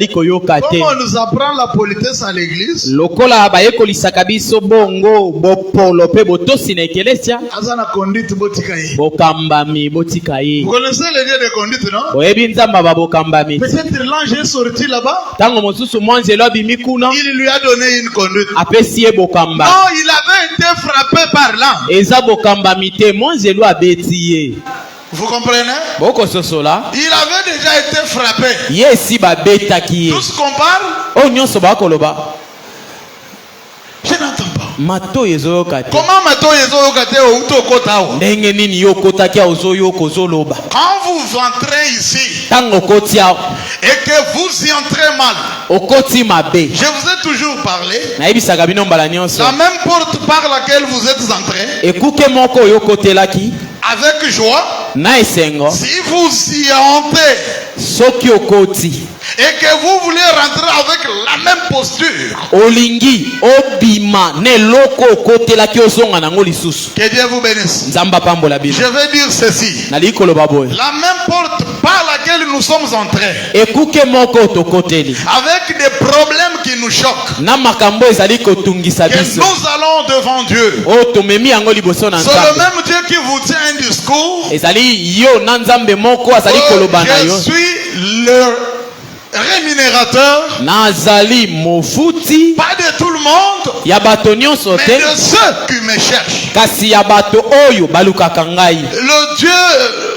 Comment on nous apprend la politesse à l'église? Lokola bayekolisaka biso bongo bopolo pe botosi na ekelesia. Azana conduite botikaye. Bokambami botikaye. Vous connaissez le dieu de conduite, non? Oyebi nzamba ba bokambami. Peut-être l'ange est sorti là-bas. Tango mosusu mwanzelo abimikuna. Il lui a donné une conduite. Apesi ye bokamba. Non, il avait été frappé par l'ange. Eza bokambami te mwanzelo abeti ye. Vous comprenez? Boko sosola. Il avait déjà été frappé. Yesi ba betaki ye. Tout ce qu'on parle. Oh nyonso ba koloba. Je n'entends pas. Mato yezo kate. Comment mato yezo kate ou to kotao? Ndenge nini yo kotaki ozo yo kozoloba. Quand vous entrez ici Tango kotia et que vous y entrez mal. Okoti mabe. Je vous ai toujours parlé. Na ebisaka bino mbala nyonso. La même porte par laquelle vous êtes entrés. Ekuke moko yo kotelaki. Avec joie. Na esengo. Si vous y entrez. Soki okoti. Et que vous voulez rentrer avec la même posture. Olingi obima ne loko kotelaki ozonga nango lisusu. Que Dieu vous bénisse. Nzamba pambola bino. Je vais dire ceci. Nali koloba boy. La même porte par laquelle nous sommes entrés. Ekuke moko tokoteli. Avec des problèmes qui nous choquent. Na makambo ezali kotungisa biso. Que nous allons devant Dieu. O tomemi yango liboso na Nzambe. C'est le même Dieu qui vous tient un discours. Ezali yo na Nzambe moko azali koloba na yo. Je suis le rémunérateur. Nazali mofuti. Pas de tout le monde. Ya bato nyonso te. Mais de ceux qui me cherchent. Kasi ya bato oyo balukaka ngai. Le Dieu,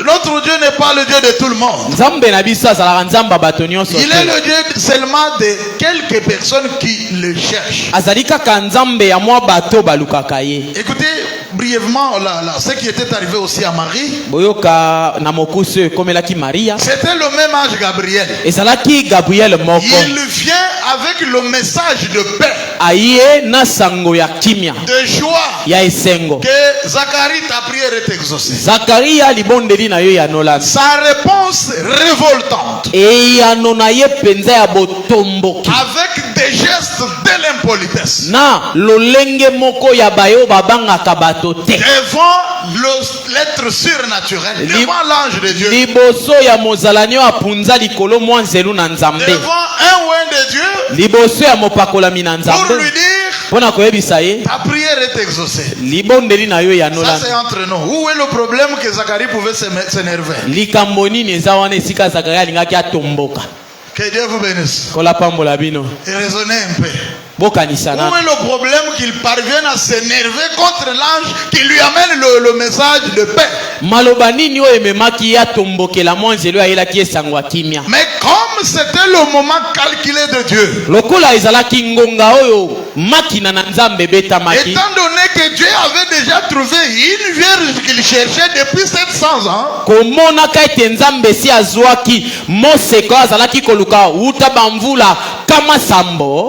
notre Dieu n'est pas le Dieu de tout le monde. Nzambe na biso azalaka nzamba bato nyonso te. Il est le Dieu seulement de quelques personnes qui le cherchent. Azali kaka nzambe ya mwa bato balukaka ye. Écoutez brièvement ce qui était arrivé aussi à Marie. Boyoka na mokusu komelaki Maria. C'était le même âge Gabriel. Ezalaki Gabriel moko. Il vient avec le message de paix. Aye na sango ya kimia. De joie. Ya esengo. Que Zacharie ta prière est exaucée. Zakaria libondeli na yo ya nolanda. Sa réponse révoltante. Et ya nonaye penza ya botomboki. Avec des gestes de l'impolitesse. Na lolenge moko ya bayo babanga kabato te. Devant l'être surnaturel. Devant l'ange de Dieu. Liboso ya mozalanyo apunza likolo mwanzelu na nzambe. Devant un oint de Dieu. Liboso ya mopakolami na nzambe. Pour lui dire. Pona koyebisa ye. Ta prière est exaucée. Libondeli na yo ya nolanda. Ça c'est entre nous. Où est le problème que Zacharie pouvait s'énerver? Likambo nini eza wana esika Zakaria alingaki atomboka. Que Dieu vous bénisse. Kola pambola bino. Et raisonnez un peu. Où est le problème qu'il parvienne à s'énerver contre l'ange qui lui amène le message de paix? Mais comme c'était le moment calculé de Dieu, étant donné que Dieu avait déjà trouvé une vierge qu'il cherchait depuis 700 ans,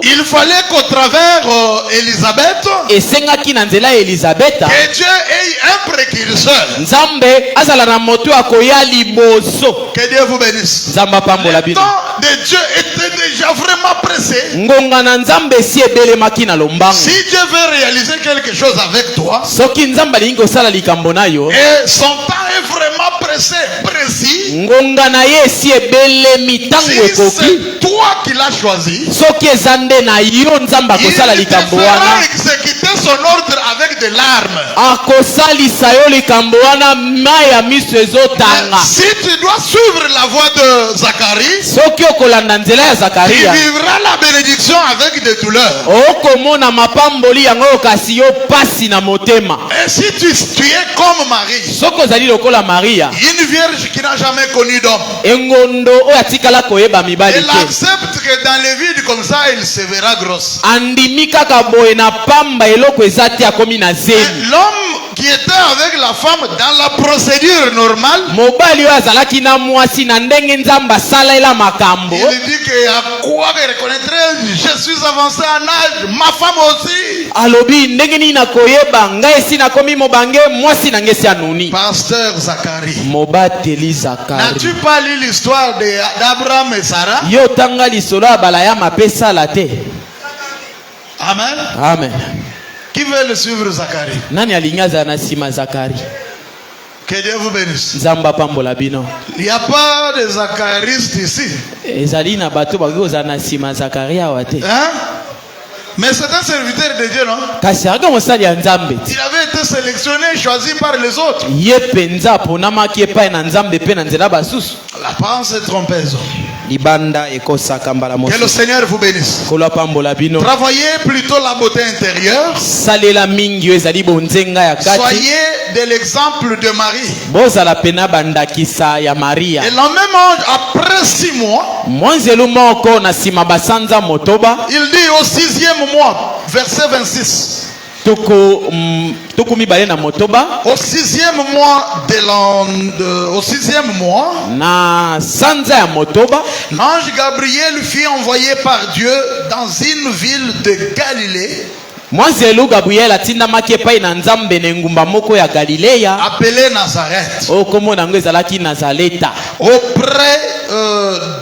il fallait qu'au travers Élisabeth, que Dieu ait un précurseur. Que Dieu vous bénisse. Le temps de Dieu était déjà vraiment pressé. Si Dieu veut réaliser quelque chose avec toi, et son temps est vraiment pressé, précis, si c'est toi qui l'as choisi, il fera exécuter son ordre avec des larmes. Si tu dois suivre la voie de Zacharie, tu vivras la bénédiction avec des douleurs. Et si tu es comme Marie, une vierge qui n'a jamais connu d'homme, elle accepte que dans les vides comme ça, elle se verra grosse. L'homme qui était avec la femme dans la procédure normale, il dit que à quoi reconnaîtrait, je suis avancé en âge, ma femme aussi. Pasteur Zacharie, n'as-tu pas lu l'histoire d'Abraham et Sarah? Amen. Amen. Qui veut le suivre Zacharie? Nani alingaza na sima Zacharie? Que Dieu vous bénisse. Nzamba pambola bino. Il n'y a pas de zacharistes ici. Ezali na bato bakoza na sima Zakaria wate. Hein? Mais c'est un serviteur de Dieu, non? Kasi aga mosali ya Nzambe. Il avait été sélectionné, choisi par les autres. Ye penza ponama ki epai na Nzambe pe na nzela basusu. L'apparence est trompeuse. Libanda ekosaka mbala mosusu. Que le Seigneur vous bénisse. Kola pambola bino. Travaillez plutôt la beauté intérieure. Salela mingi ezali bonzenga ya kati. Soyez de l'exemple de Marie. Bozala pena bandakisa ya Maria. Et la même âge, après 6 mois, Mwanzelu moko na sima basanza motoba. il dit au 6e mois, verset 26. Tuku mibale na motoba. Au 6e mois au 6e mois, na sanza ya motoba, l'ange Gabriel fut envoyé par Dieu dans une ville de Galilée. Mwanzelu Gabriel atindamaki epai na Nzambe na engumba moko ya Galileya appelé Nazareth. Kombo nango ezalaki Nazaleta. Auprès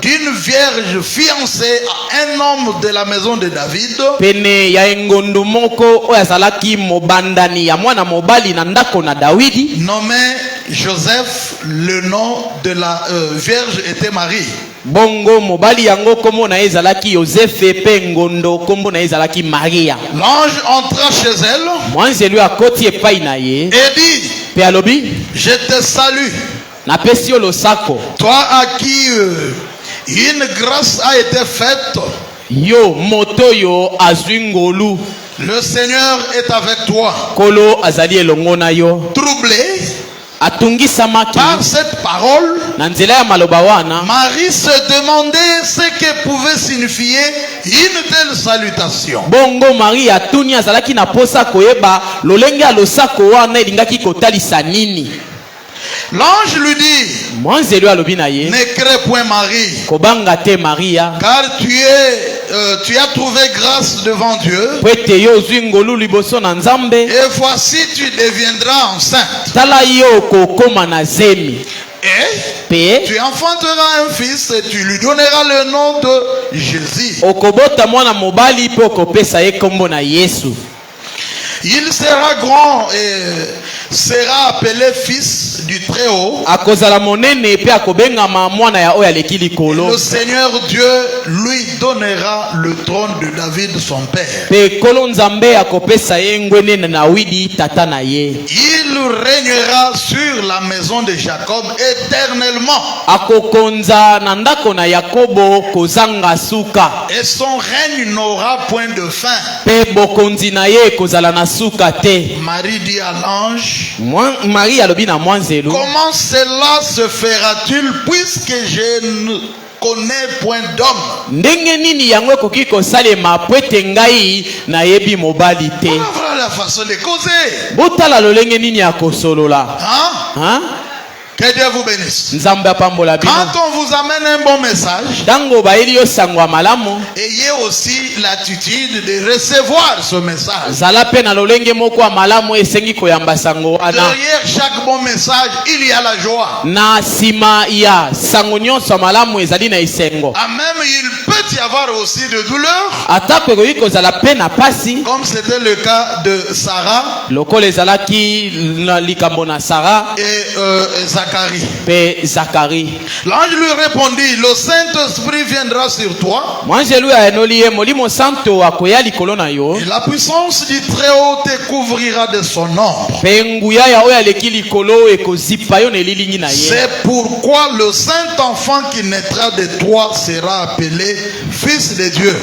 d'une vierge fiancée à un homme de la maison de David. Pene ya engondo moko oyo azalaki mobandani ya mwana mobali na ndako na Dawidi. Nommé Joseph, le nom de la vierge était Marie. Bongo mobali yango kombo na ezalaki Yosefe pe ngondo kombo na ezalaki Maria. L'ange entra chez elle. Mwanzelu akoti epai na ye. Et dit, pe alobi, je te salue. Na pesi yo losako. Toi à qui une grâce a été faite. Yo moto yo azwingolu. Le Seigneur est avec toi. Kolo azali elongo na yo. Troublé par cette parole, Marie se demandait ce que pouvait signifier une telle salutation. Bongo Marie atuni azalaki na posa koyeba lolenge alosako wana elingaki kotalisa nini. L'ange lui dit, ne crée point Marie, car tu as trouvé grâce devant Dieu, et voici tu deviendras enceinte. Et tu enfanteras un fils et tu lui donneras le nom de Jésus. Il sera grand et sera appelé fils du Très-Haut. Le Seigneur Dieu lui donnera le trône de David son père. Il régnera sur la maison de Jacob éternellement. Et son règne n'aura point de fin. Marie dit à l'ange, comment cela se fera-t-il puisque je ne connais point d'homme? Voilà la façon de causer. Hein? Que Dieu vous bénisse. Quand on vous amène un bon message, ayez aussi l'attitude de recevoir ce message. Derrière chaque bon message, il y a la joie. Même il peut y avoir aussi de douleur. Comme c'était le cas de Sarah et Zacharie. L'ange lui répondit, le Saint-Esprit viendra sur toi. Et la puissance du Très-Haut te couvrira de son ombre. C'est pourquoi le Saint-Enfant qui naîtra de toi sera appelé Fils de Dieu.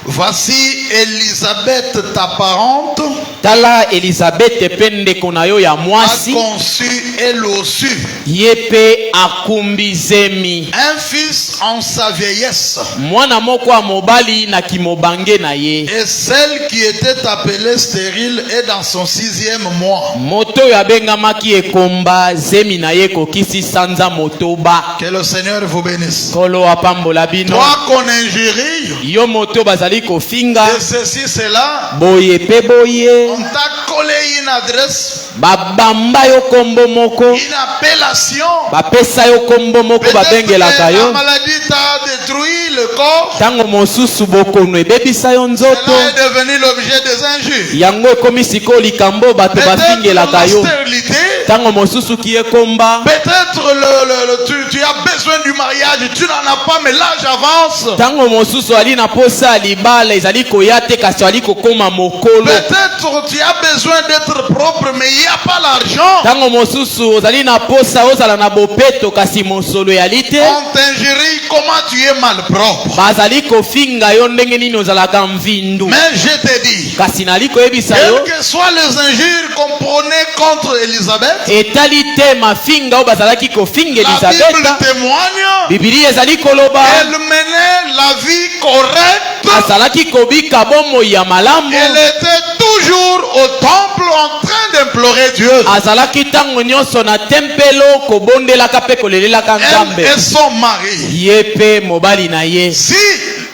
Voici Élisabeth, ta parente, Tala Elisabeth pende konayo ya mwasi a conçu elle aussi yepe akumbizemi un fils en sa vieillesse. Mwana moko wa mobali na kimobange na ye. Et celle qui était appelée stérile est dans son 6e mois. Moto ya bengamaki ekomba zemi na ye kokisi sanza motoba. Que le Seigneur vous bénisse. Kolo apambola bino. Toi qu'on injurie, yo moto bazali kofinga de ceci cela, boye pe boye. On t'a collé une adresse, babamba yo kombo moko, une appellation. Bapesa yo kombo moko babengelaka yo. La maladie t'a détruit, le corps, cela est devenu l'objet des injures. Peut-être la stérilité, peut-être tu as besoin du mariage, tu n'en as pas, mais l'âge avance. Peut-être tu as besoin d'être propre, mais il n'y a pas l'argent. On t'injurie, comment tu es mal propre. Mais je te dis, quelles que soient les injures qu'on prenait contre Élisabeth, la Bible témoigne, elle menait la vie correcte. Elle était toujours au temple en train d'implorer Dieu. Elle et son mari. Si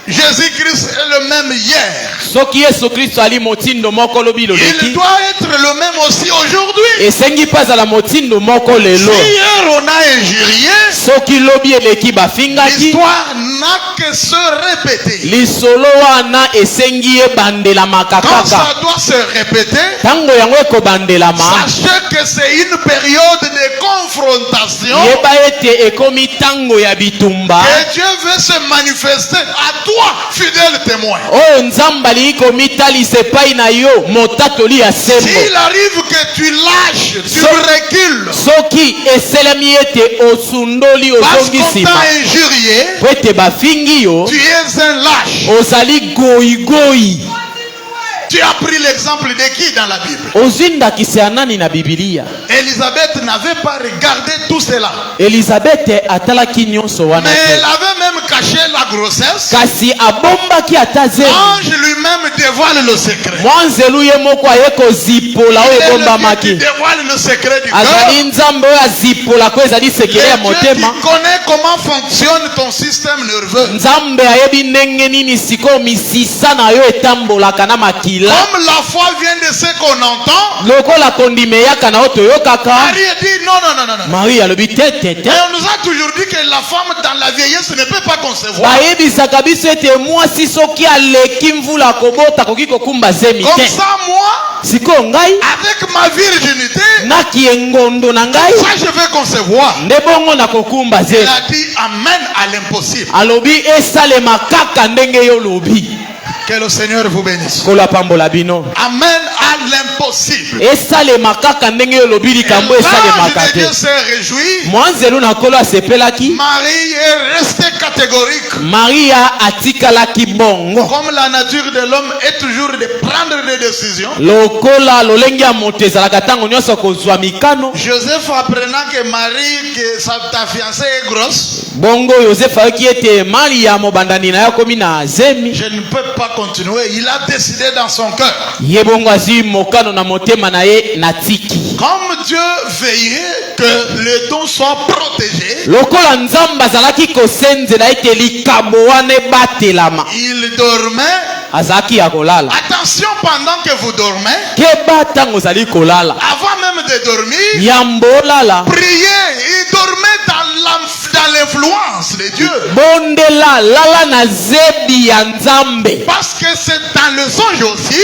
Jésus-Christ est le même hier, il doit être le même aussi aujourd'hui. Si hier on a injurié, l'histoire n'a que se répéter. Quand ça doit se répéter, sachez que c'est une période de confrontation que Dieu veut se manifester à toi, fidèle témoin. S'il arrive que tu lâches, tu recules, parce qu'on t'a injurié, tu es un lâche. Tu as pris l'exemple de qui dans la Bible? Élisabeth n'avait pas regardé tout cela. Mais elle avait même caché la grossesse. L'ange lui-même dévoile le secret. Il dévoile le secret du cœur. Dieu qui connaît comment fonctionne ton système nerveux. Comme la foi vient de ce qu'on entend, Marie a dit non. Marie a le Et on nous a toujours dit que la femme dans la vieillesse ne peut pas concevoir. Comme ça, moi, avec ma virginité, ça je vais concevoir. Il a dit amen à l'impossible. Que le Seigneur vous bénisse. Amen à l'impossible. Et l'ange de Dieu s'est réjoui. Marie est restée catégorique. Comme la nature de l'homme est toujours de prendre des décisions. Joseph apprenant que Marie, que ta fiancée est grosse, je ne peux pas continuer. Il a décidé dans son cœur. Comme Dieu veillait que le don soit protégé, il dormait. Attention, pendant que vous dormez, avant même de dormir, priez. Il dormait dans l'influence de Dieu. Parce que c'est dans le songe aussi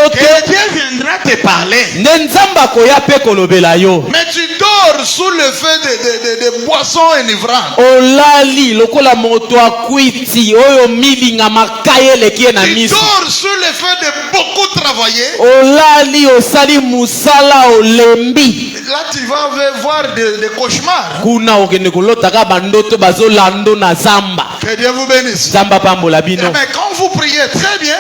que Dieu viendra te parler. Mais tu dors sous le feu de boissons enivrantes. Tu dors sous le feu de beaucoup travailler. Là tu vas voir des cauchemars. Que Dieu vous bénisse. Mais quand vous priez très bien,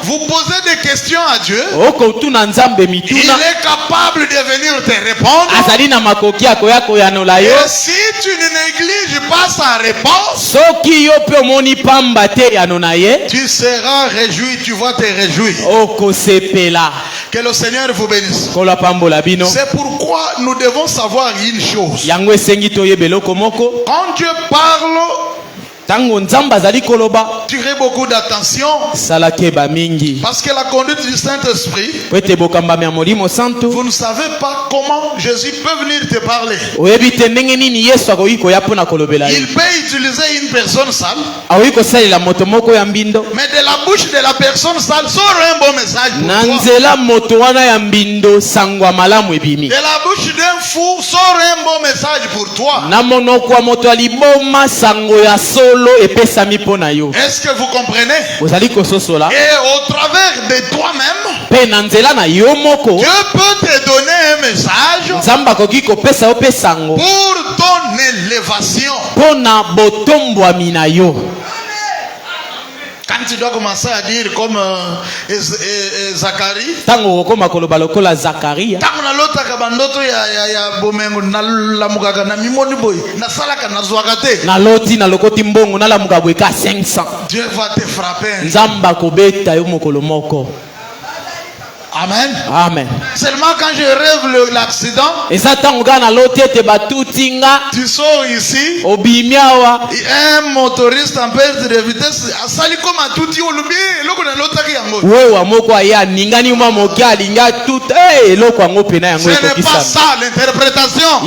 vous posez des questions à Dieu, il est capable de venir te répondre. Et si tu ne négliges pas sa réponse, tu seras réjoui, tu vas te réjouir. Que le Seigneur vous bénisse. C'est pourquoi nous devons savoir une chose. Quand Dieu parle, Tirez beaucoup d'attention. Parce que la conduite du Saint-Esprit, vous ne savez pas comment Jésus peut venir te parler. Il peut utiliser une personne sale, mais de la bouche de la personne sale sort un bon message pour toi. De la bouche d'un fou sort un bon message pour toi. Est-ce que vous comprenez? Et au travers de toi-même, Dieu peut te donner un message pour ton élévation. Quand tu dois commencer à dire comme Zacharie, Dieu va te frapper. Amen. Amen. Seulement quand je rêve l'accident, tu sors ici, un motoriste en perte de vitesse, ce n'est pas ça l'interprétation.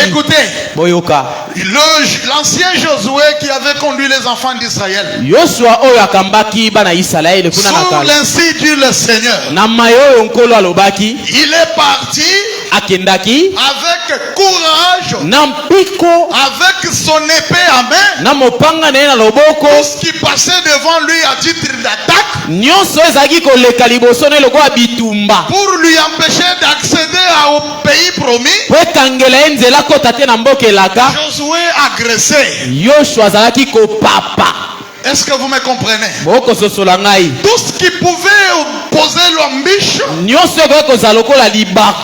Écoutez, l'ancien Josué qui avait conduit les enfants d'Israël, sous l'ainsi dit le Seigneur, il est parti avec courage, avec son épée à main, tout ce qui passait devant lui à titre d'attaque, pour lui empêcher d'accéder au pays promis. Josué agressé. Est-ce que vous me comprenez? Tout ce qui pouvait poser l'embûche,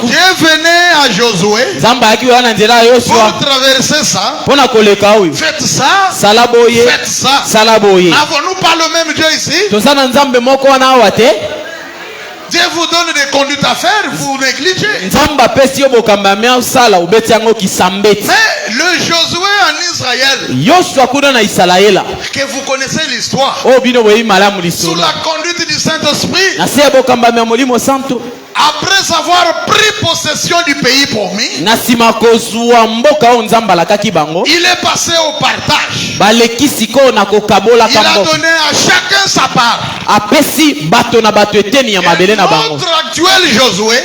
Dieu venait à Josué pour traverser ça. Faites ça. Faites ça. N'avons-nous pas le même Dieu ici? Dieu vous donne des conduites à faire, vous négligez. Mais le Josué en Israël, que vous connaissez l'histoire, sous la conduite du Saint-Esprit, après avoir pris possession du pays promis, il est passé au partage. Il a donné à chacun sa part. Et notre actuel Josué,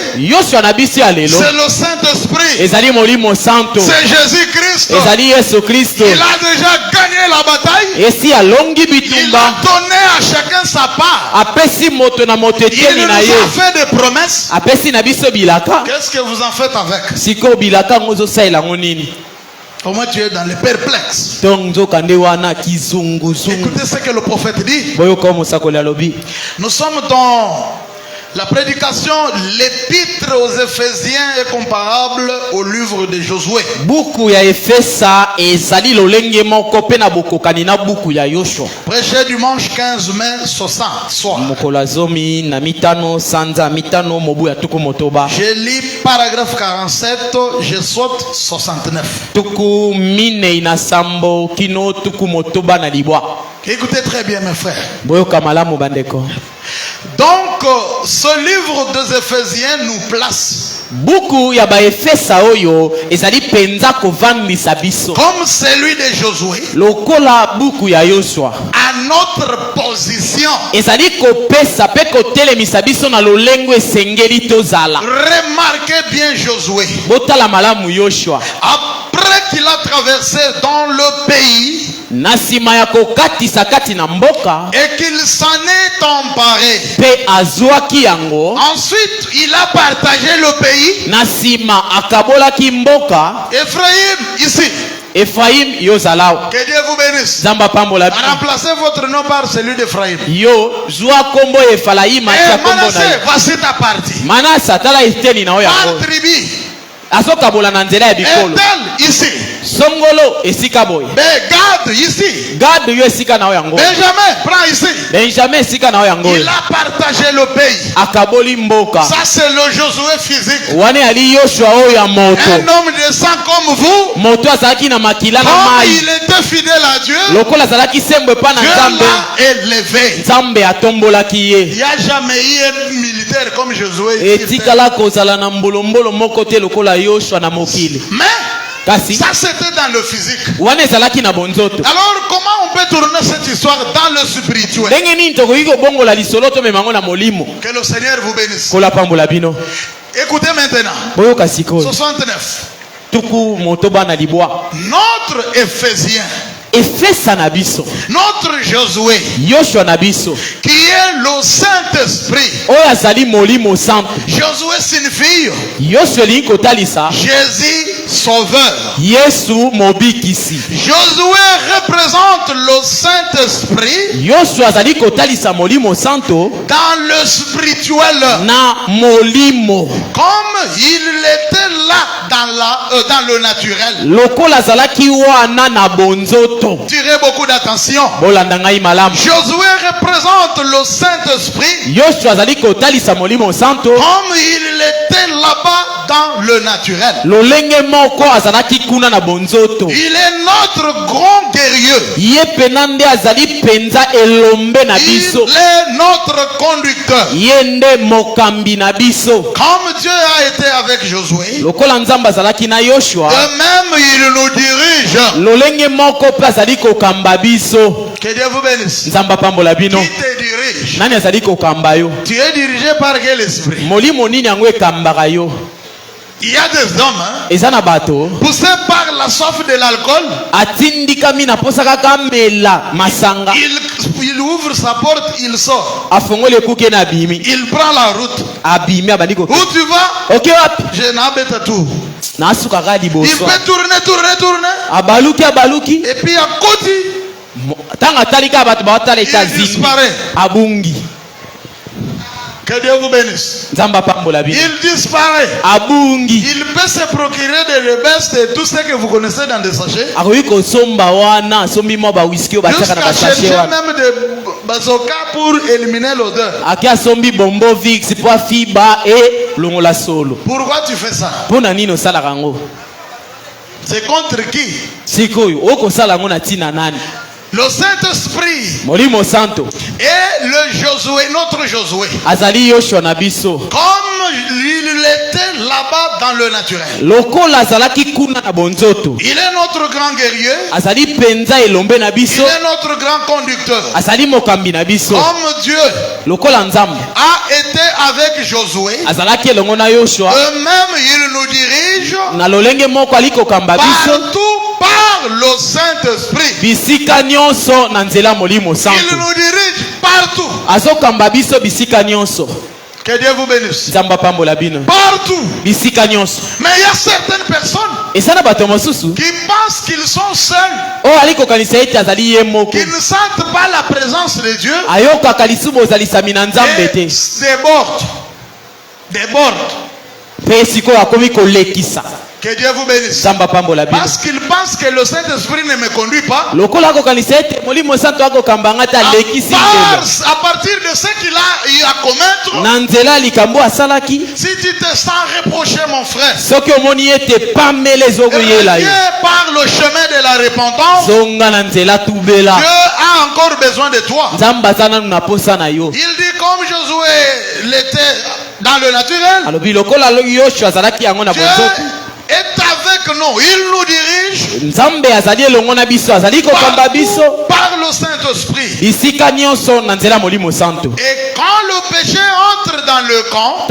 c'est le Saint-Esprit, c'est Jésus-Christ. Il a déjà gagné la bataille. Il a donné à chacun sa part. Il nous a fait des promesses. Qu'est-ce que vous en faites avec? Comment tu es dans les perplexes? Écoutez ce que le prophète dit. Nous sommes dans la prédication, l'épître aux Éphésiens est comparable au livre de Josué. Prêché dimanche 15 mai 60 soir. Je lis paragraphe 47, je saute 69. Écoutez très bien mes frères. Donc ce livre des Éphésiens nous place comme celui de Josué à notre position. Remarquez bien Josué. Après qu'il a traversé dans le pays et qu'il s'en est emparé, ensuite il a partagé le pays. Ephraïm ici. Que Dieu vous bénisse. Remplacez votre nom par celui d'Ephraïm. Manassé, voici ta partie. Par tribu. Ethel ici. Songolo esika boy. Gad ici. Gad yo esika na yango. Benjamin prend ici. Benjamin esika na yango. Il a partagé le pays. Akaboli mboka. Ça c'est le Josué physique. Wane ali Yoshua oyo moto. Un homme de sang comme vous. Moto azalaki na makila na mai. Il était fidèle à Dieu. Lokola azalaki sembe pa na Nzambe. Dieu l'a élevé. Nzambe atombolaki ye. Il n'y a jamais eu un militaire comme Josué. Etikala kozala na mbolombolo moko te lokola Yoshua na mokili. Mais kasi ça c'était dans le physique. Wane ezalaki na bonzoto. Alors comment on peut tourner cette histoire dans le spirituel? Ndenge nini tokoki kobongola lisolo to memango na molimo. Que le Seigneur vous bénisse. Kola pambola bino. Écoutez maintenant. Boyoka sikoyo. 69. Tuku motoba na libwa. Notre Ephésien. Efesa na biso. Notre Josué. Yoshua na biso. Qui est le Saint-Esprit. Oyo azali molimo santo. Josué signifie. Yoshua li kotalisa. Jésus sauveur. Yesu mobikisi. Josué représente le Saint-Esprit. Yoshua azali kotalisa molimo santo. Dans le spirituel. Na molimo. Comme il était là dans le naturel. Lokola azalaki wana na bonzoto. Tirez beaucoup d'attention. Josué représente le Saint-Esprit. Yoshua azali kotalisa molimo santo. Comme il était là-bas dans le naturel. Lolenge moko azalaki kuna na bonzoto. Il est notre grand guerrier. Ye penande azali penza elombe na biso. Il est notre conducteur. Yende mokambi na biso. Comme Dieu a été avec Josué. Lokola Nzamba azalaki na Yoshua. De même il nous dirige. Lolenge moko pe azali kokamba biso. Que Dieu vous bénisse. Nzamba pambola bino. Qui te dirige? Nani azali kokamba yo? Tu es dirigé par quel esprit? Molimo nini yango ekambaka yo? Il y a des hommes poussés par la soif de l'alcool. Il ouvre sa porte, il sort. Il prend la route. Où tu vas? Je n'habite tout. Il peut tourner. Et puis à côté, il disparaît. Que Dieu vous bénisse. Il disparaît. Il peut se procurer des rebestes et tout ce que vous connaissez dans des sachets. Jusqu'à chercher même des bazookas pour éliminer l'odeur. Pourquoi tu fais ça? C'est contre qui? Le Saint-Esprit et le Josué, notre Josué. Comme il était là-bas dans le naturel. Il est notre grand guerrier. Il est notre grand conducteur. Comme Dieu a été avec Josué, eux-mêmes il nous dirige partout par le Saint-Esprit. Il nous dirige partout. Que Dieu vous bénisse. Partout. Mais il y a certaines personnes qui pensent qu'ils sont seuls, qui ne sentent pas la présence de Dieu, et débordent. Que Dieu vous bénisse. Parce qu'ils pensent que le Saint-Esprit ne me conduit pas. À partir de ce qu'il a eu à commettre, si tu te sens reproché, mon frère, viens par le chemin de la repentance. Dieu a encore besoin de toi. Il dit comme Josué l'était dans le naturel, Dieu est avec nous, il nous dirige par le Saint-Esprit. Et quand le péché entre dans le camp,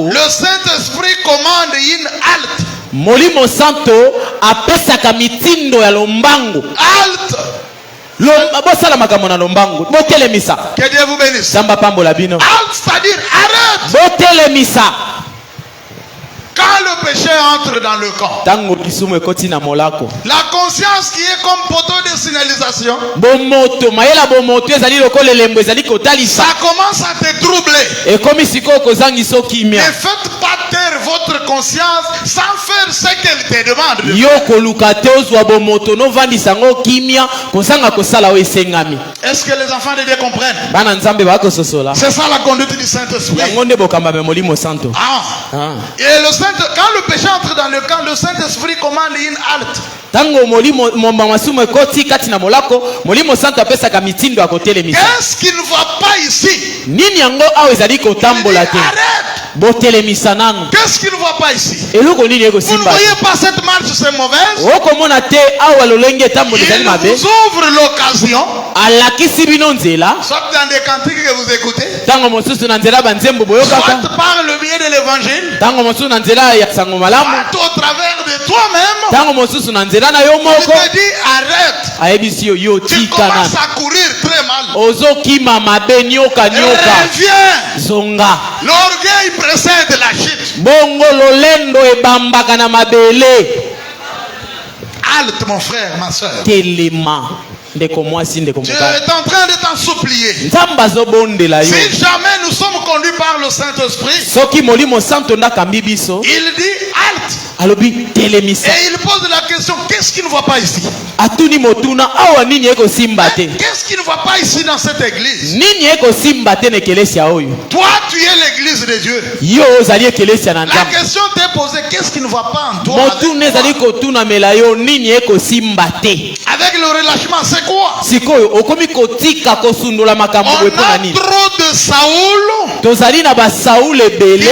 le Saint-Esprit commande une halte. Halte. Que Dieu vous bénisse. Halte, c'est-à-dire arrête. Quand le péché entre dans le camp, la conscience qui est comme poteau de signalisation, ça commence à te troubler. Ne faites pas taire votre conscience sans faire ce qu'elle te demande. Est-ce que les enfants de Dieu comprennent? C'est ça la conduite du Saint-Esprit. Et quand le péché entre dans le camp, le Saint-Esprit commande une halte. Qu'est-ce qui ne va pas ici? Qu'est-ce qui ne va pas ici? Vous ne voyez pas cette marche, c'est mauvaise. Il vous ouvre l'occasion. Soit dans des cantiques que vous écoutez, soit par le biais de l'évangile, soit au travers de toi-même. Il te dit arrête. Tu commences à courir très mal. Reviens. L'orgueil précède la chute. Halte, mon frère, ma soeur. Tu es en train de t'en supplier. Si jamais nous sommes conduits par le Saint-Esprit, il dit halte. Et il pose la question, qu'est-ce qui ne va pas ici? Qu'est-ce qui ne va pas ici dans cette église? Toi, tu es l'église de Dieu. La question t'est posée, qu'est-ce qui ne va pas en toi? Avec le relâchement, c'est quoi? On a trop de Saoul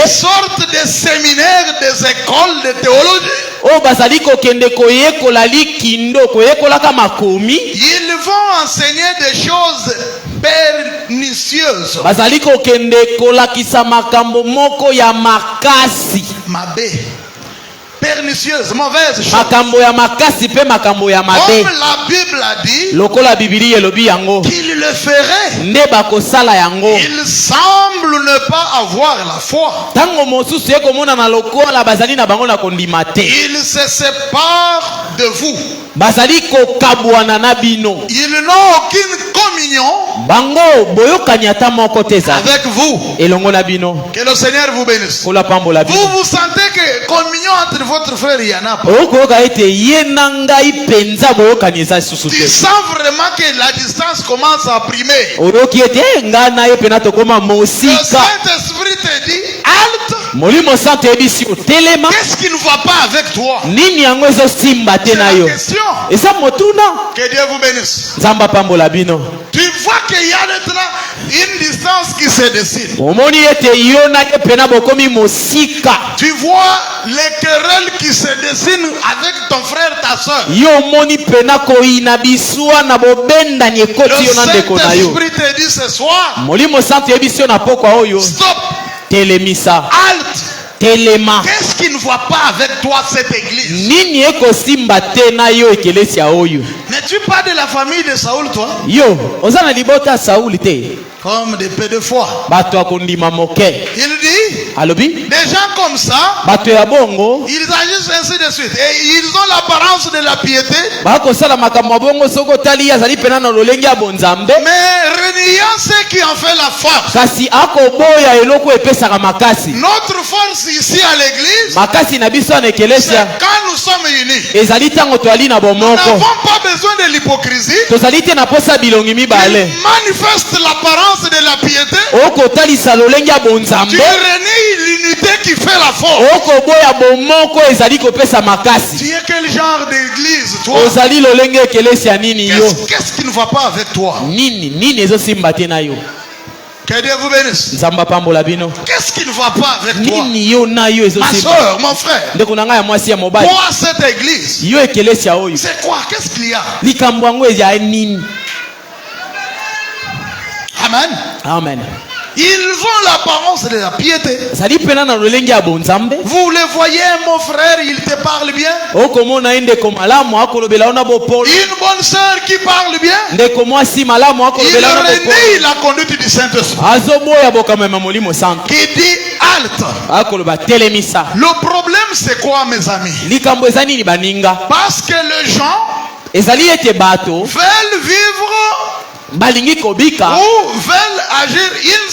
qui sortent des séminaires, des écoles de théologie. Ils vont enseigner des choses pernicieuses. Pernicieuse, mauvaise chose. Comme la Bible a dit qu'il le ferait. Il semble ne pas avoir la foi. Il se sépare de vous. Ils n'ont aucune communion avec vous. Que le Seigneur vous bénisse. Vous vous sentez que communion entre votre frère, il y en a pas. Tu sens vraiment que la distance commence à primer. Le Saint-Esprit te dit halte. Qu'est-ce qui ne va pas avec toi? C'est la question. Que Dieu vous bénisse. Tu vois qu'il y a une distance qui se dessine. Tu vois les querelles qui se dessinent avec ton frère, ta soeur. Le Saint-Esprit te dit ce soir, stop. Halte. Qu'est-ce qui ne va pas avec toi cette église? N'es-tu pas de la famille de Saoul, toi? Comme des peu de foi. Il dit, des gens comme ça, ils agissent ainsi de suite. Et ils ont l'apparence de la piété. Mais reniant ceux qui en fait la force. Notre force ici à l'église, c'est quand nous sommes unis. Nous n'avons pas besoin de l'hypocrisie. Il manifeste l'apparence de la piété. Tu renies l'unité qui fait la force. Tu es quel genre d'église, toi? Qu'est-ce qui ne va pas avec toi? Que Dieu vous bénisse. Qu'est-ce qui ne va pas avec toi? Ma soeur, mon frère. Toi, cette église, c'est quoi? Qu'est-ce qu'il y a? Amen. Amen. Ils ont l'apparence de la piété. Vous le voyez, mon frère, il te parle bien. Une bonne sœur qui parle bien. Il renie la conduite du Saint-Esprit. Qui dit halte. Le problème, c'est quoi, mes amis? Parce que les gens veulent vivre ou veulent agir une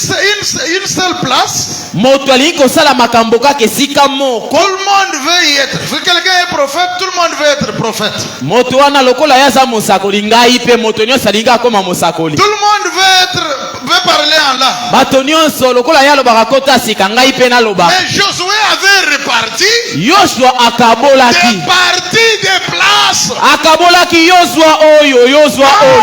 seule place, moto alingi kosala makambo kaka esika moko. Tout le monde veut y être. Si quelqu'un est prophète, tout le monde veut être prophète. Moto wana lokola yaza mosakoli ngai pe moto nyonso alingi akoma mosakoli. Tout le monde veut parler en langue. Bato nyonso lokola ya lobaka kota sika ngai pe na loba. Mais Josué avait réparti Yoshua akabolaki des parties des places. Akabolaki Yoshua oyo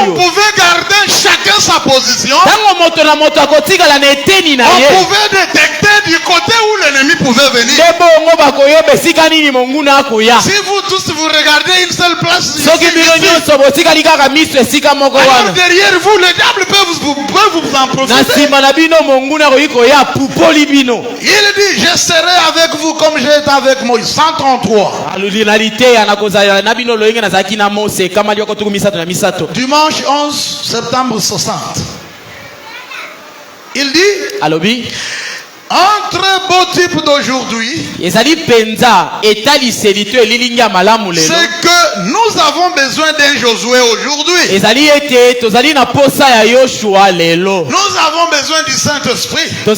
On pouvait garder chacun sa position. Tango moto na moto akotikala na eteni na ye. On pouvait détecter du côté où l'ennemi pouvait venir. Debongo bakoyoba esika nini monguna akoya. Si vous tous vous regardez une seule place, soki bino nyonso botikali kaka miso esika moko wana. Alors derrière vous, le diable peut vous en profiter. Na sima na bino monguna koyi koya pupoli bino. Il dit, je serai avec vous comme j'ai été avec Moïse. 133. Alulinalité anakozala na bino loyenge na zaki na Mose kama lioko tukumisato na misato. Dimanche 11 septembre 60. Il dit, alobi, un très beau type d'aujourd'hui, c'est que nous avons besoin d'un Josué aujourd'hui. Nous avons besoin du Saint-Esprit. De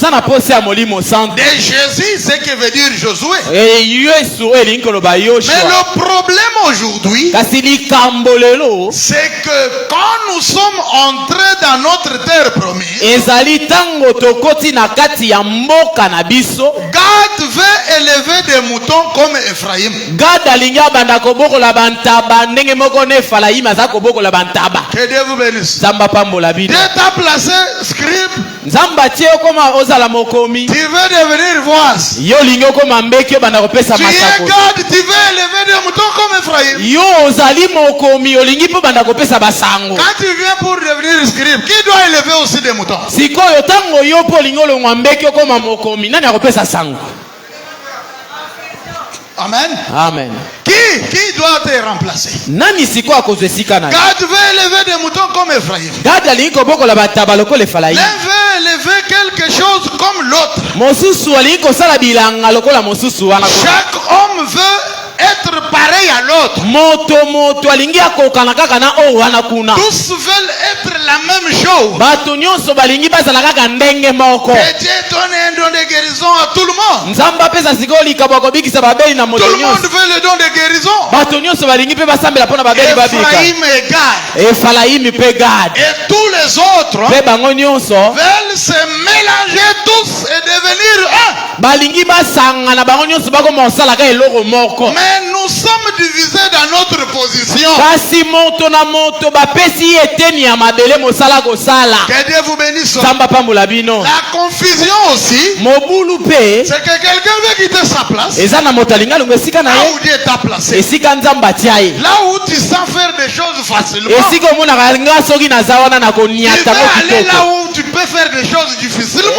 Jésus, c'est que veut dire Josué. Mais le problème aujourd'hui, c'est que quand nous sommes entrés dans notre terre promise, Gad veut élever des moutons comme Ephraïm. Que Dieu vous bénisse. Dieu t'a placé scribe. Tu veux devenir voise. Tu es Gad, tu veux élever des moutons comme Ephraïm. Quand tu viens pour devenir scribe, qui doit élever aussi des moutons? Amen. Amen. Qui doit te remplacer? Gad veut élever des moutons comme Ephraïm. L'un veut élever quelque chose comme l'autre. Chaque homme veut être pareil à l'autre. Tous veulent être la même chose. Et Dieu donne un don de guérison à tout le monde. Tout le monde veut le don de guérison. Ephraïm et Gad. Et tous les autres veulent se mélanger tous et devenir un. Mais nous sommes divisés dans notre position. Que Dieu vous bénisse. La confusion aussi, c'est que quelqu'un veut quitter sa place. Là où Dieu t'a placé. Là où tu sens faire des choses facilement. Tu veux aller là où tu peux faire des choses difficilement.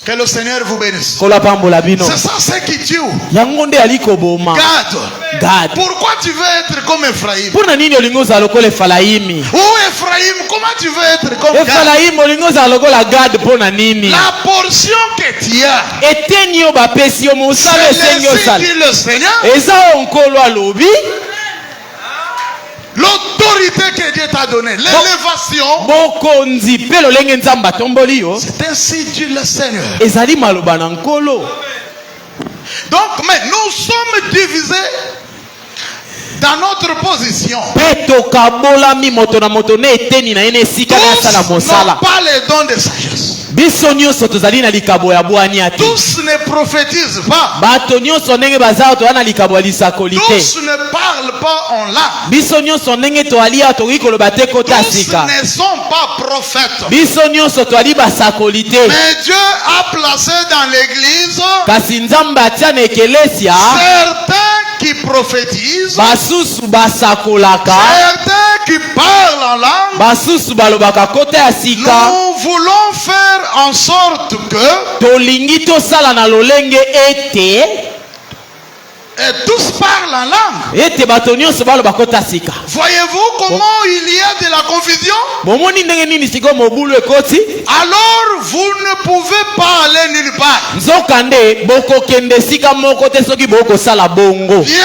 Que le Seigneur vous bénisse. C'est ça ce qui tue. Gad. Pourquoi tu veux être comme Ephraïm? Ou Ephraïm, comment tu veux être comme Gad? La portion que tu as, c'est le Seigneur. L'autorité que Dieu t'a donnée, l'élévation, c'est ainsi Dieu le Seigneur. Donc, mais nous sommes divisés dans notre position. Tous n'ont pas les dons de sagesse. Tous ne prophétisent pas. Tous ne parlent pas en langue. Tous ne sont pas prophètes. Mais Dieu a placé dans l'église certains qui prophétisent, certains qui parlent en langue. Nous voulons faire en sorte que et tous parlent en langue. Voyez-vous comment il y a de la confusion? Alors vous ne pouvez pas aller aller nulle part. Nzokande boko kende sika moko te soki boko sala bongo. Bien.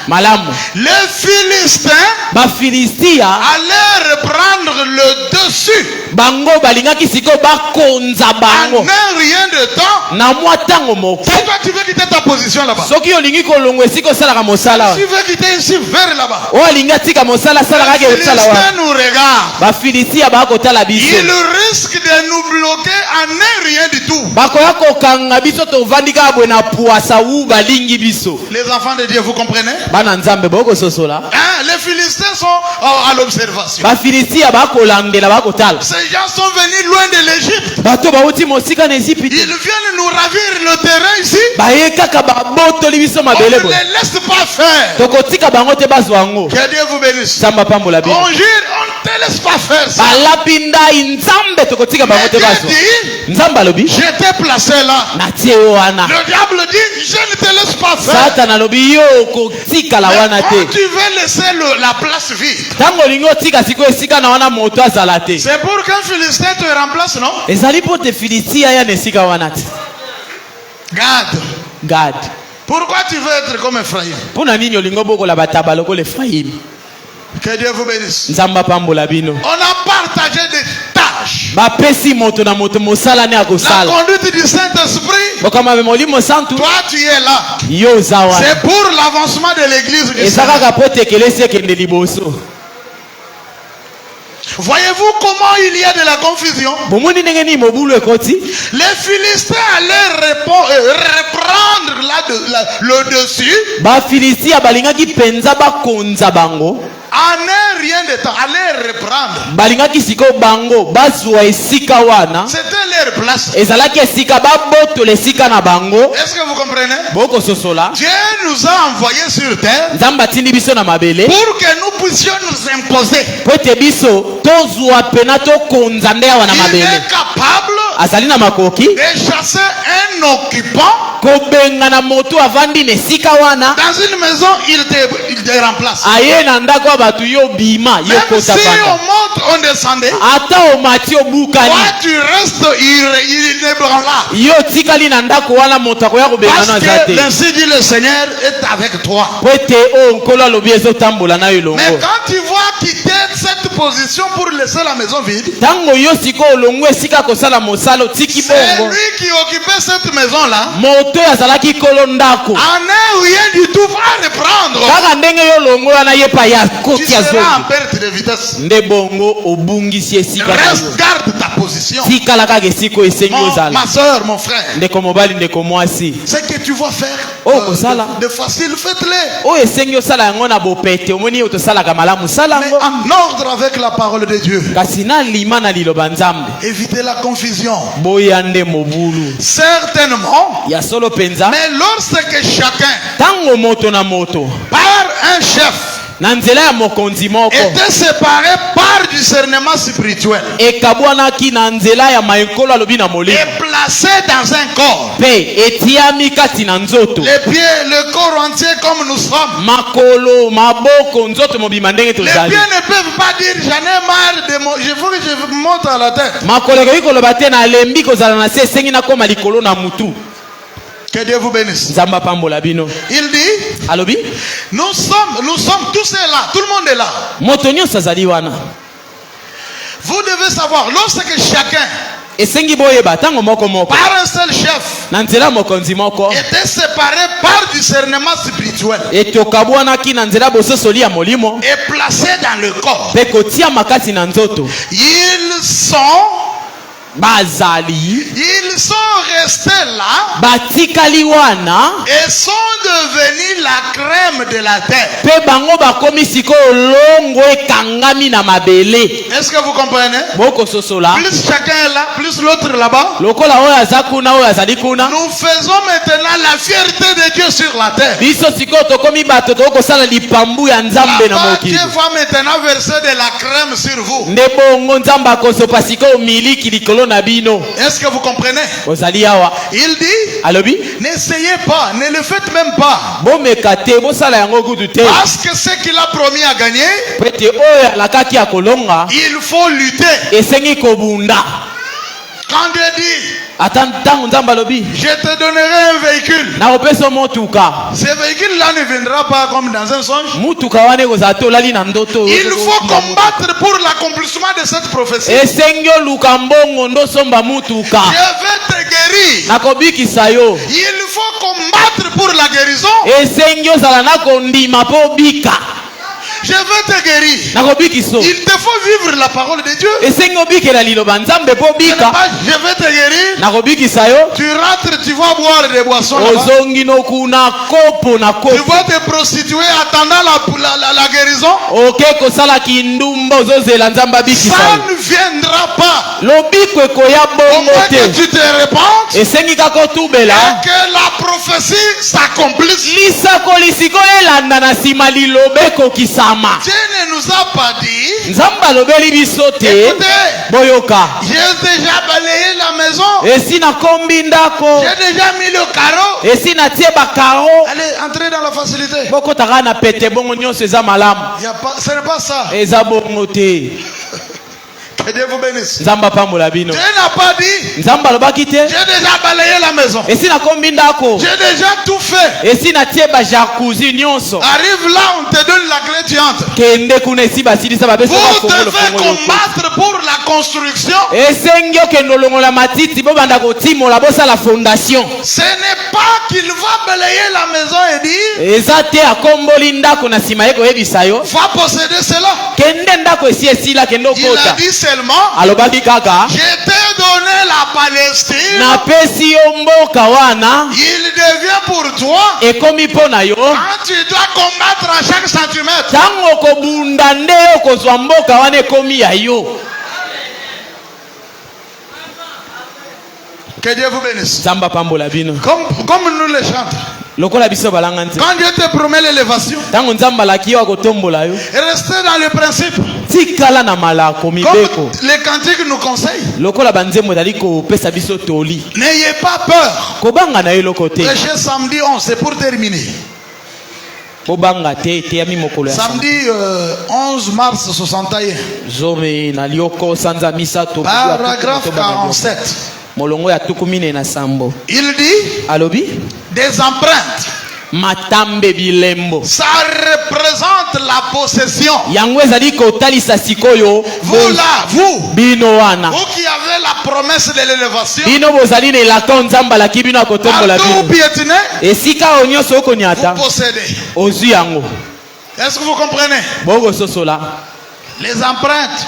Malamu. Les Philistins allaient reprendre le dessus. Bango balingaki siko bakonza bango. En rien de temps. Na mwatango moko. Pourquoi tu veux quitter ta position là-bas? Soki olingi kolongwe siko sala ka mosala. Tu veux quitter ici vers là-bas. O linga tika mosala sala ka ke sala wa. Les Philistins nous regardent. Ba Filistia ba ko tala biso. Ils risquent de nous bloquer en rien du tout. Bakoya ko kanga biso to vandika bwena puasa u balingi biso. Les enfants de Dieu, vous comprenez? Bana nzambe boko sosola. Les Philistins sont à l'observation. Ba Filistia ba ko landela ba ko tala. Ces gens sont venus loin de l'Égypte. Bato ba uti mosika na Égypte. Ils viennent nous ravir le terrain ici. Ba yekaka ba botoli biso mabele bo. On ne les laisse pas faire. Toko tika bango te bazwango. Que Dieu vous bénisse. Samba pambola bi. On jure, on ne te laisse pas faire ça. Balapinda inzambe toko tika bango te bazwa. Nzamba lobi. Je t'ai placé là. Natie wana. Le diable dit, je ne te laisse pas faire. Satan lobi yo ko tika la wana te. Quand tu veux laisser la place vide. Tango lingo tika siko esika na wana moto azala te. C'est pour qu'un Philistin te remplace, non? Ezali po te Filistia ya nesika wana te. God. Pourquoi tu veux être comme Ephraïm? Pona nini olingo boko la bataba loko le Ephraïm? Que Dieu vous bénisse. Nzamba pambola bino. On a partagé des tâches. Ba pesi moto na moto mosala ne akosala. La conduite du Saint-Esprit. Bokama be molimo santu. Toi tu es là. Yo zawa. C'est pour l'avancement de l'église du Seigneur. Ezaka pote kelese kende liboso. Voyez-vous comment il y a de la confusion? Les Philistins allaient reprendre le dessus. En rien de temps, allez reprendre. C'était leur place. Est-ce que vous comprenez? Dieu nous a envoyés sur terre pour que nous puissions nous imposer. Il est capable de chasser un occupant. Dans une maison, il te remplace. Même si on monte, on descendait. Toi, tu restes, il est là. Parce que l'ainsi dit le Seigneur est avec toi. Mais quand tu vois quitter cette position pour laisser la maison vide, c'est lui qui occupait cette maison-là. En rien du tout va reprendre. Tu seras en perte de vitesse. Reste, garde ta position. Ma soeur, mon frère. Ce que tu vas faire de facile, faites-le. Mais en ordre avec la parole de Dieu. Évitez la confusion. Certainement. Mais lorsque chacun par un chef était séparé par discernement spirituel et placé dans un corps, les pieds, le corps entier comme nous sommes. Les pieds ne peuvent pas dire j'en ai marre de mon... Je veux que je monte à la tête. Que Dieu vous bénisse. Il dit, nous sommes tous là, tout le monde est là. Vous devez savoir, lorsque chacun par un seul chef était séparé par discernement spirituel et placé dans le corps, ils sont restés là et sont devenus la crème de la terre. Est-ce que vous comprenez? Plus chacun est là, plus l'autre là-bas. Nous faisons maintenant la fierté de Dieu sur la terre. Là-bas, Dieu va maintenant verser de la crème sur vous. Est-ce que vous comprenez? Il dit, n'essayez pas, ne le faites même pas. Parce que ce qu'il a promis à gagner, il faut lutter. Quand Dieu dit, Je te donnerai un véhicule. Ce véhicule-là ne viendra pas comme dans un songe. Il faut combattre pour l'accomplissement de cette prophétie. Je vais te guérir. Il faut combattre pour la guérison. Je veux te guérir. Il te faut vivre la parole de Dieu. Je veux te guérir. Tu rentres, tu vas boire des boissons. Tu vas te prostituer attendant la guérison. Ça ne viendra pas. Au moins que tu te répandes et que la prophétie s'accomplisse. Dieu ne nous a pas dit. Écoutez, j'ai déjà balayé la maison. J'ai déjà mis le carreau. Allez, entrez dans la facilité. Ce n'est pas ça. Que Dieu vous bénisse. Dieu n'a pas dit. J'ai déjà balayé la maison. J'ai déjà tout fait. Arrive là, on te donne la clé, tu entres. Vous devez combattre pour la construction. Ce n'est pas qu'il va balayer la maison et dire va posséder cela. Il a dit seulement je t'ai donné la Palestine. Il devient pour toi quand tu dois combattre à chaque centimètre. Que Dieu vous bénisse. Comme nous les chantons. Quand Dieu te promet l'élévation, restez dans le principe. Comme les cantiques nous conseillent. N'ayez pas peur. Prêchez samedi 11, c'est pour terminer. Samedi 11 mars 61. Paragraphe 47. Il dit des empreintes. Ça représente la possession. Vous là, vous qui avez la promesse de l'élévation, partout où piétinez, vous possédez. Est-ce que vous comprenez? Les empreintes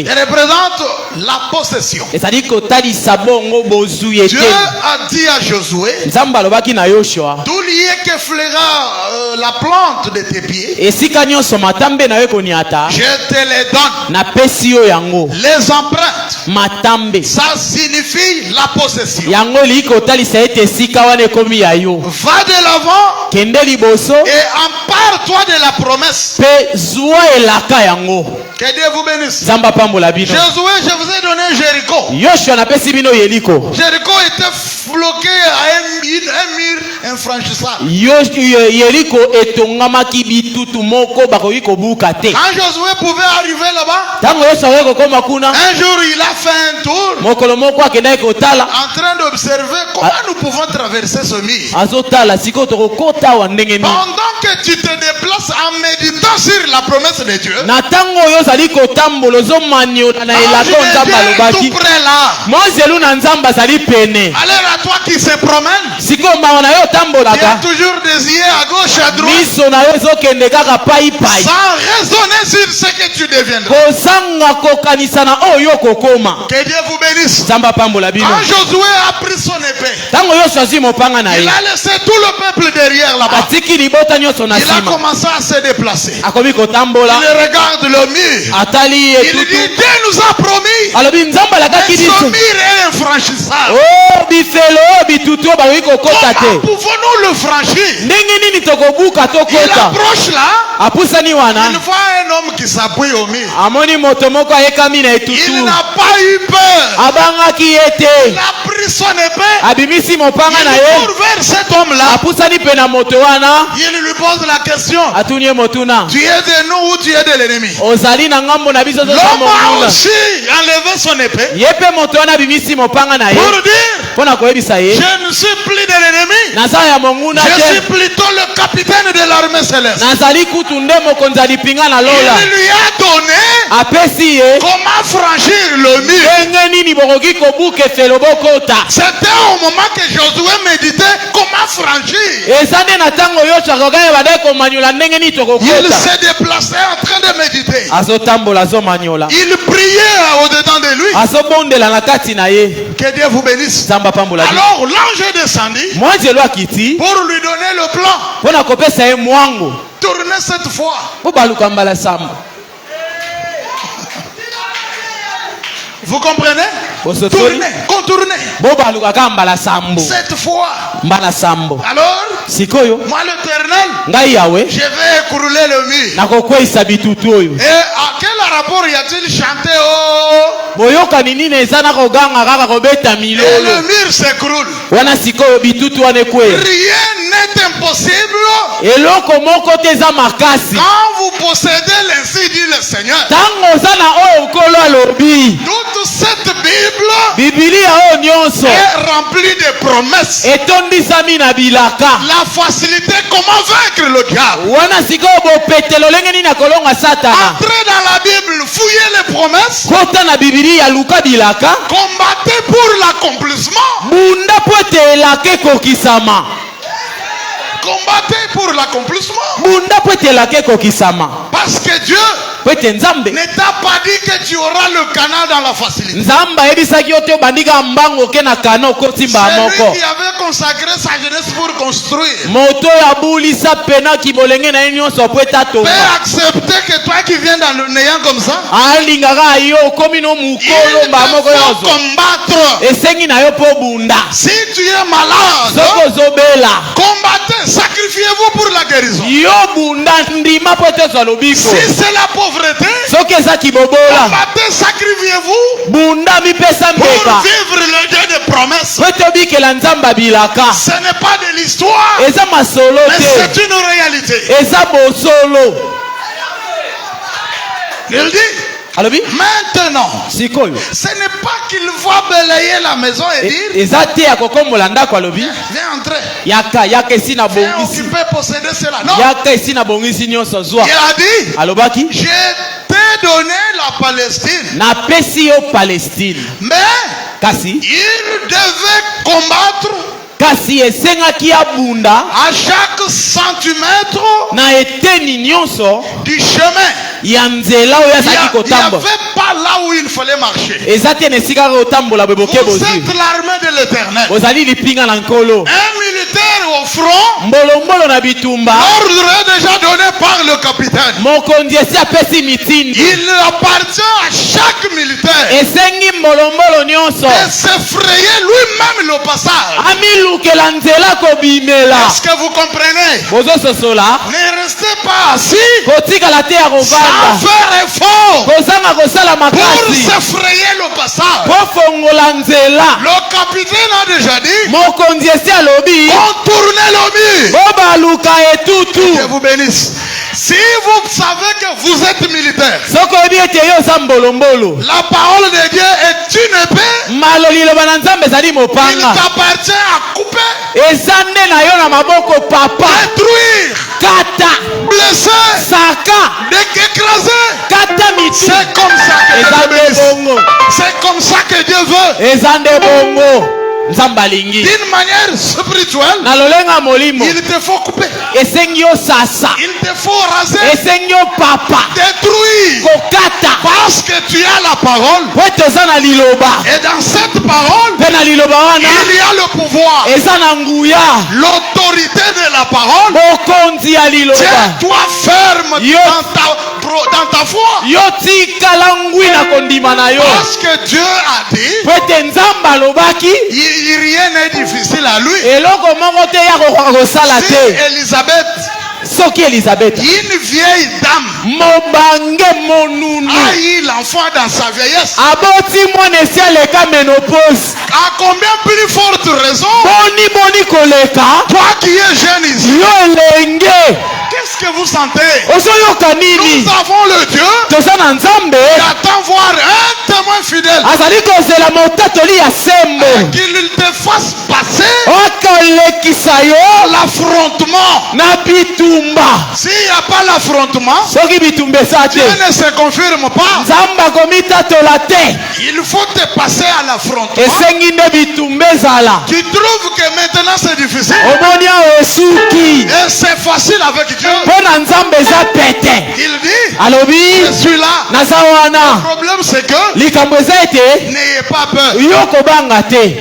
représente la possession. Dieu a dit à Josué, tout lié que fleura la plante de tes pieds, je te les donne. Les empreintes, ça signifie la possession. Va de l'avant et empare-toi de la promesse. Que Dieu vous bénisse. Josué, je vous ai donné Jéricho. Jéricho était bloqué à un mur infranchissable. Quand Josué pouvait arriver là-bas, un jour il a fait un tour en train d'observer comment nous pouvons traverser ce mur. Pendant que tu te déplaces en méditant sur la promesse de Dieu, tout près là. Alors à toi qui se promène, tu as toujours des yeux à gauche à droite, sans raisonner sur ce que tu deviendras. Que Dieu vous bénisse. Quand Josué a pris son épée, il a laissé tout le peuple derrière là-bas. Il a commencé à se déplacer. Il regarde le mur. Il dit, Dieu nous a promis, mais ce mur est infranchissable. Comment pouvons-nous le franchir? Il approche là, il voit un homme qui s'appuie au mur. Il n'a pas eu peur. Il a pris son épée. Abimisi mopanga na ye. Il court vers cet homme-là. Apusani pe na moto wana. Il lui pose la question. Atunie motuna. Tu es de nous ou tu es de l'ennemi? Ozali na ngambo na biso. L'homme a aussi enlevé son épée. Yepe moto wana abimisi mopanga na ye. Pour dire. Pona koyebisa ye. Je ne suis plus de l'ennemi. Naza ya monguna te. Je suis plutôt le capitaine de l'armée céleste. Nazali kutu nde mokonzi alipinga na lola. Il lui a donné. Apesi ye. Comment franchir le mur? C'était au moment que Josué méditait comment franchir. Il s'est déplacé en train de méditer. Il priait au-dedans de lui. Que Dieu vous bénisse. Alors l'ange est descendu pour lui donner le plan. Tournez cette fois. Vous comprenez? Tournez, contournez. Cette fois. Alors, moi l'Éternel, je vais écrouler le mur. Et à quel rapport y a-t-il chanté? Et le mur s'écroule. Rien n'est impossible. Quand vous possédez l'ainsi dit le Seigneur. Toute cette Bible est remplie de promesses. La facilité, comment vaincre le diable? Entrez dans la Bible, fouillez les promesses. Combattez pour l'accomplissement. Combattez pour l'accomplissement. Parce que Dieu ne t'a pas dit que tu auras le canal dans la facilité. C'est lui qui avait consacré sa jeunesse pour construire. Peut accepter que toi qui viens dans le néant comme ça, il faut combattre. Si tu es malade, combattez, sacrifiez-vous pour la guérison. Si c'est la pauvreté, combattez, sacrifiez-vous pour vivre le Dieu de promesses. Ce n'est pas de l'histoire, mais c'est une réalité. Il dit maintenant, ce n'est pas qu'il va balayer la maison et dire viens entrer, viens occuper, posséder cela. Non, il a dit je t'ai donné la Palestine, mais il devait combattre à chaque centimètre du chemin. Il n'y avait pas là où il fallait marcher. Vous êtes l'armée de l'Éternel. Un militaire au front, l'ordre est déjà donné par le capitaine. Il appartient à chaque militaire de s'effrayer lui-même le passage. Est-ce que vous comprenez? Ne restez pas assis sans faire effort pour s'effrayer le passage. Le capitaine a déjà dit contournez le mur. Que vous bénisse. Si vous savez que vous êtes militaire, la parole de Dieu est une épée. Il t'appartient à couper, détruire, blesser, écraser. C'est comme ça que Dieu bénisse. C'est comme ça que Dieu veut. D'une manière spirituelle, il te faut couper, il te faut raser, détruire, parce que tu as la parole, et dans cette parole il y a le pouvoir, l'autorité de la parole. Tiens-toi ferme dans ta foi, parce que Dieu a dit rien n'est difficile à lui. Si Élisabeth soki Elisabeth une vieille dame mobange monunu a eu l'enfant dans sa vieillesse, aboti mwana esi aleka ménopause, à combien plus forte raison boni koleka toi qui es jeune ici, yo elenge, qu'est-ce que vous sentez? ozoyoka nini? Nous avons le Dieu toza na Nzambe qui attend voir un témoin fidèle, azali kozela motatoli ya sembo qu'il te fasse passer okolekisa yo l'affrontement. na bitumba. S'il n'y a pas l'affrontement, soki bitumba eza Dieu te ne se confirme pas. Nzambe akomitatola te, Il faut te passer à l'affrontement. esengi nde bitumba ezala. Tu trouves que maintenant c'est difficile omoni awo esuki et c'est facile avec Dieu. mpo na Nzambe eza pete. Il dit, alobi je suis là. naza Le wana, problème c'est que likambo eza ete n'ayez pas peur. yo kobanga te.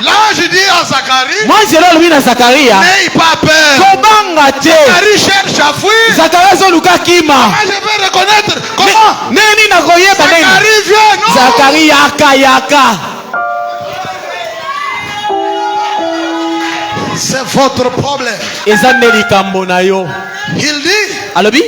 Là je dis à Zacharie, mwanzelo alobi na Zakaria n'ayez pas peur. kobanga te. Zacharie cherche à fuir. Zakaria azoluka kima. Moi je vais reconnaître comment. neni nakoyeba nini? Zacharie vient, non. Zakari yaka C'est votre problème. eza nde likambo na yo. Il dit, alobi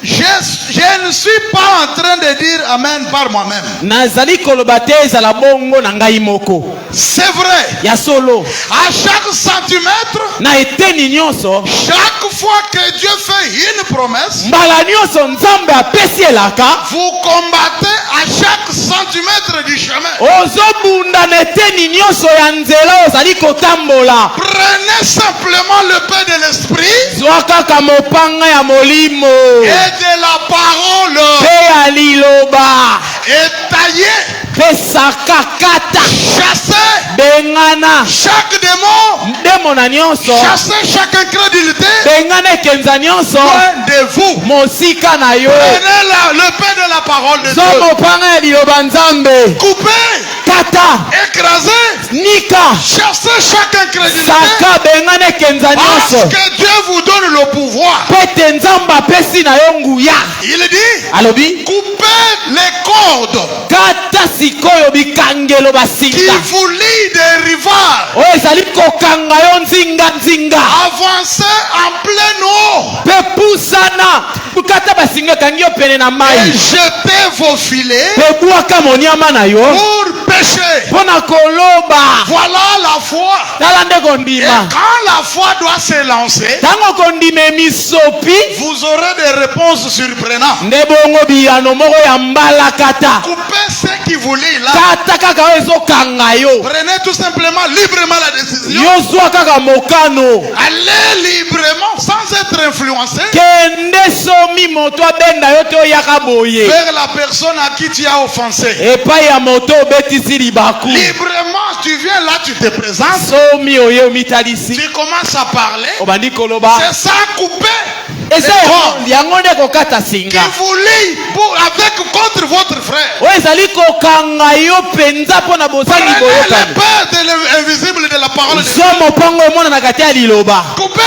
je ne suis pas en train de dire amen par moi-même. nazali koloba te ezala bongo na ngai moko. C'est vrai. ya solo À chaque centimètre, na eteni nyonso, chaque fois que Dieu fait une promesse, mbala nyonso Nzambe apesi elaka, vous combattez à chaque centimètre du chemin. ozobunda na eteni nyonso ya nzela ozali kotambola. Prenez simplement le pain de l'esprit zwa kaka mopanga ya molimo et de la parole mpe ya liloba, et taillez, pesaka kata, chassez bengana chaque démon, demona nyonso, chassez chaque incrédulité bengana ekenza nyonso loin de vous. mosika na yo. Prenez le pain de la parole de zwa Dieu. mopanga ya liloba Nzambe, Coupez, kata écrasez, nika chassez chaque incrédulité. saka bengana ekenza Parce nyonso que Dieu vous donne le pouvoir. pete Nzambe apesi na yo nguya. Il dit, alobi coupez les cordes kata sikoyo bikangelo qui basinga vous lient des rivages. oyo ezali kokanga yo nzinga. Avancez en pleine eau mpe pusana kata basinga ekangi yo pene na et mai, jetez vos filets mpe bwaka moniama na yo pour pêcher. mpo na koloba. Voilà la foi. tala nde Et kondima, quand la foi doit se lancer, ntango kondima emisopi vous aurez des réponses surprenantes. nde bongo biyano moko ya mbala kata. Coupez ce qui vous lie là. kata kaka oyo ezokanga yo, Prenez tout simplement librement la décision. yo zwa kaka mokano, Allez librement sans être influencé kende somi moto abenda yo te oyaka boye vers la personne à qui tu as offensé. epai ya moto obetisi libaku. Librement, tu viens là, tu te présentes, somi oye omitalisi tu commences à parler. obandi koloba, C'est ça, couper eza yango nde kokata qui singa vous lie contre votre frère. oyo ezali kokanga yo mpenza mpo na bozangi Prenez le boyokani. pain de l'invisible de la parole de Dieu. zwa mopango emonana kati ya liloba, Coupez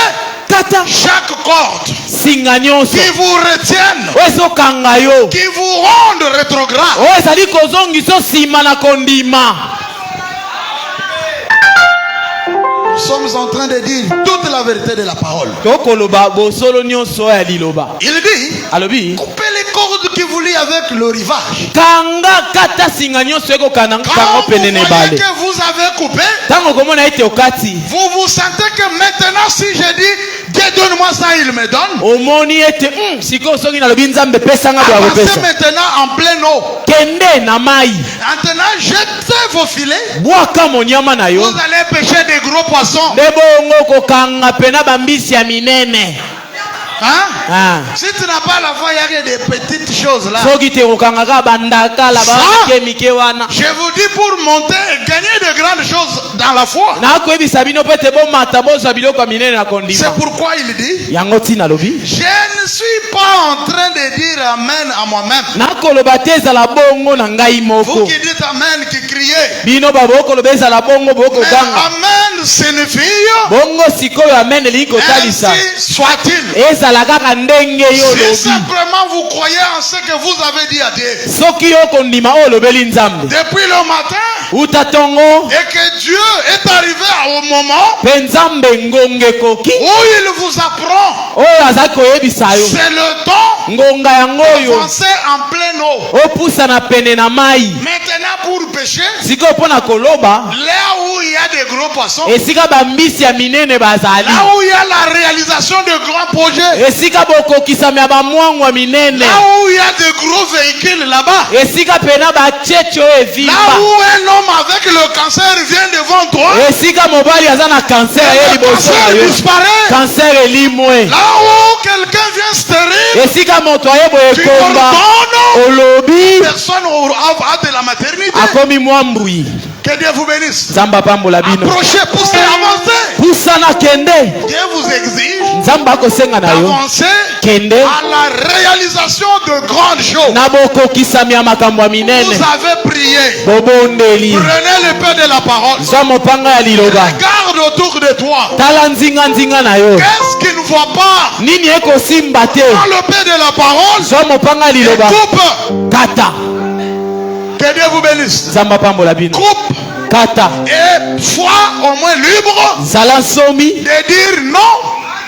kata chaque corde singa nyonso qui vous retienne, oyo ezokanga yo, qui vous rende rétrograde. oyo ezali kozongisa nsima na kondima. Nous sommes en train de dire toute la vérité de la parole. tokoloba bosolo nyonso ya liloba. Il dit, alobi coupez les cordes qui vous lient avec le rivage. kanga kata singa nyonso ekokanga Quand kango vous pene voyez na ebale. que vous avez coupé, ntango komona ete okati, vous vous sentez que maintenant si je dis Dieu donne-moi ça, il me donne. omoni ete sikoyo soki nalobi Nzambe pesanga boya Avancez kopesa, maintenant en pleine eau. kende na mai, Maintenant, jetez vos filets. bwaka monyama na yo, Vous allez pêcher des gros poissons. nde bongo kokanga pena bambisi ya minene. Hein? Si tu n'as pas la foi, il y a que des petites choses là. soki te kokangaka bandakala bamike mike wana. Je vous dis pour monter et gagner de grandes choses dans la foi. nakoyebisa bino mpo ete bomata bozwa biloko ya minene na C'est kondima. pourquoi il dit, yango ntina lobi je ne suis pas en train de dire amen à moi-même. nakoloba te ezala bongo na ngai Vous moko, qui dites amen, qui criez. bino babokoloba ezala bongo Mais bokoganga, amen signifie bongo sikoyo amen elingi kotalisa ainsi soit-il. ezala kaka ndenge yo Si lobi simplement vous croyez en ce que vous avez dit à Dieu soki yo kondima oyo olobeli nzambe depuis le matin uta tongo et que Dieu est arrivé au moment mpe nzambe ngonga ekoki où il vous apprend, oyo azali koyebisa yo c'est le temps ngonga yango oyo d'avancer en pleine eau. opusana pene na mai Maintenant pour pêcher, sikoyo mpo na koloba là où il y a des gros poissons, esika bambisi ya minene bazali là où il y a la réalisation de grands projets, esika bokokisami ya bamwangu ya minene là où il y a de gros véhicules là-bas, esika pena bachece oyo là evimba où un homme avec le cancer vient devant toi, esika mobali aza na kanser ye le liboso na cancer yo disparaît. kanser elimwe Là où quelqu'un vient stérile, esika moto ayeboye tu ekomba ordonnes, olobi personne a de la maternité. akomi mwa mbui Que Dieu vous bénisse. nzambe apambola bino Approchez, poussez, avancez. pusana kende Dieu vous exige nzambe akosenga na yo d'avancer kende à la réalisation de grandes choses. na bokokisami ya makambo ya minene Vous avez prié. bobondeli Prenez le pain de la parole. zwa mopanga ya liloba Regarde autour de toi. tala nzinga na yo Qu'est-ce qui ne voit pas? nini ekosimba te Prends le pain de la parole. zwa mopanga ya Et liloba coupe. kata Que Dieu vous bénisse. nzambe apambola bino Coupe. kata Et sois au moins libre zala nsomi de dire non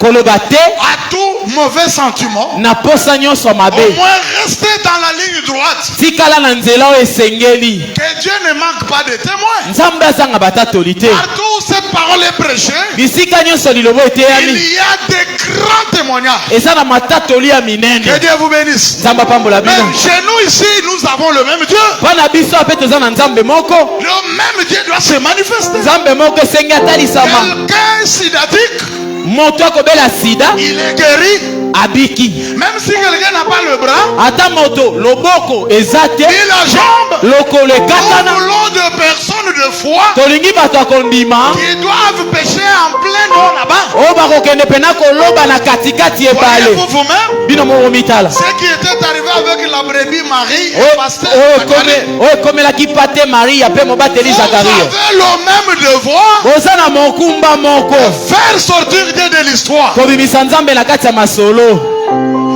koloba te à tout mauvais sentiment. na posa nyonso ya mabe Au moins rester dans la ligne droite. tikala na nzela oyo esengeli Que Dieu ne manque pas de témoins. nzambe azanga batatoli te Partout où cette parole est prêchée, bisika nyonso liloba eteyami il y a des grands témoignages. eza na matatoli ya Que minene Dieu vous bénisse. nzambe apambola bino Même chez nous ici, nous avons le même Dieu. mpo na biso ape toza na nzambe moko Le même Dieu doit se manifester. nzambe moko esengi atalisama Quelqu'un sidatique, moto akobela sida il est guéri. abiki Même si quelqu'un n'a pas le bras, ata moto loboko eza te ni la jambe, lokolo nous ekatana voulons de personnes de foi tolingi bato ya kondima qui doivent pécher en pleine eau là-bas. oyo bakokende pena koloba na katikati ebale Voyez-vous vous-même bino moko mitala ce qui était arrivé avec la brebis Marie et oyo pasteur oyo ekomelaki pate maria mpe mobateli vous zakaria avez le même devoir boza na mokumba moko de faire sortir Dieu de l'histoire. kobimisa nzambe na kati ya masolo